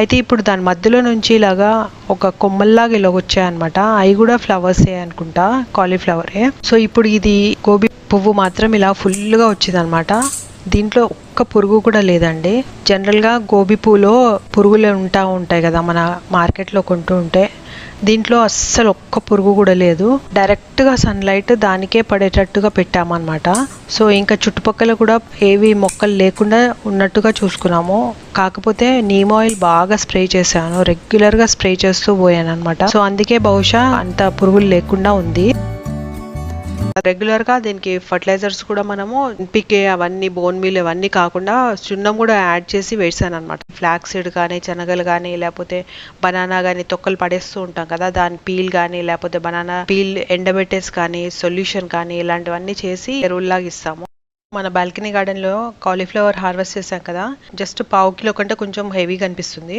అయితే ఇప్పుడు దాని మధ్యలో నుంచి ఇలాగా ఒక కొమ్మల్లాగా ఇలా వచ్చాయన్నమాట. అవి కూడా ఫ్లవర్సే అనుకుంటా, కాలీఫ్లవరే. సో ఇప్పుడు ఇది గోబీ పువ్వు మాత్రం ఇలా ఫుల్గా వచ్చిందనమాట. దీంట్లో ఒక్క పురుగు కూడా లేదండి. జనరల్గా గోబీ పువ్వులో పురుగులు ఉంటాయి కదా మన మార్కెట్లో కొంటూ ఉంటే. దీంట్లో అస్సలు ఒక్క పురుగు కూడా లేదు. డైరెక్ట్గా సన్లైట్ దానికే పడేటట్టుగా పెట్టామన్నమాట. సో ఇంకా చుట్టుపక్కల కూడా ఏవి మొక్కలు లేకుండా ఉన్నట్టుగా చూసుకున్నాము. కాకపోతే నీమ్ ఆయిల్ బాగా స్ప్రే చేశాను, రెగ్యులర్గా స్ప్రే చేస్తూ పోయాను అనమాట. సో అందుకే బహుశా అంత పురుగులు లేకుండా ఉంది. రెగ్యులర్గా దీనికి ఫర్టిలైజర్స్ కూడా మనము పికే అవన్నీ బోన్ మీల్ అవన్నీ కాకుండా సున్నం కూడా యాడ్ చేసి వేసాను అనమాట. ఫ్లాక్స్ సీడ్ కానీ, శనగలు కానీ, లేకపోతే బనానా కానీ తొక్కలు పడేస్తూ ఉంటాం కదా, దాని పీల్ కానీ లేకపోతే బనానా పీల్ ఎండబెట్టేసి కానీ, సొల్యూషన్ కానీ ఇలాంటివన్నీ చేసి ఎరువుల్లాగా ఇస్తాము. మన బాల్కనీ గార్డెన్ లో కాలీఫ్లవర్ హార్వెస్ట్ చేసాం కదా, జస్ట్ 1/2 కిలో కంటే కొంచెం హెవీగా అనిపిస్తుంది.